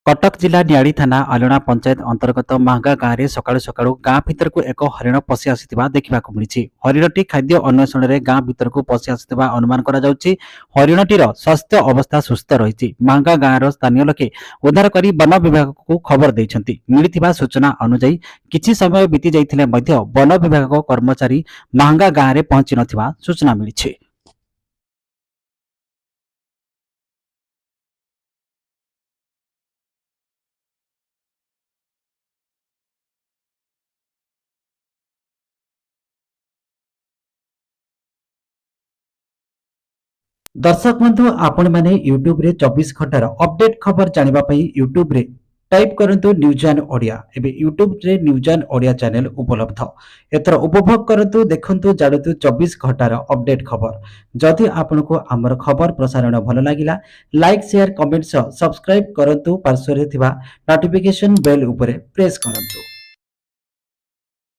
कटक जिला नियाड़ी थाना अलणा पंचायत अंतर्गत मांगा गाँव में सकाळु सकाळु गाँ भितर को एक हरिण पशि आसिथिबा देखिबाकु मिलिछि। हरिणटी खाद्य अन्वेषण रे गाँ भितर को पशि आसिथिबा अनुमान करा जाउछि। हरिणटीर स्वास्थ्य अवस्था सुस्थ रहिछि। मांगा गाँव स्थानीय लोके उद्धार करी वन विभाग को खबर दैछन्ति। मिलिथिबा सूचना अनुसार किछि समय बीती जाइथिले मध्य वन विभाग कर्मचारी मांगा गाँव में पहुंची नथिबा सूचना मिलिछि। दर्शक बंधु आपण मैंने यूट्यूब रे 24 घंटार अपडेट खबर जानिबा पई यूट्यूब रे टाइप करंतु न्यूज एंड ओडिया। एबे यूट्यूब रे न्यूज एंड ओडिया चैनल उपलब्ध। एतर उपभोग करंतु देखंतु जाडतु 24 घंटार अपडेट खबर। जदि आपनको हमर खबर प्रसारण भल लागिला लाइक शेयर कमेंट सब्सक्राइब करंतु। पार्श्व रे थिबा नोटिफिकेशन बेल उपरे प्रेस करंतु।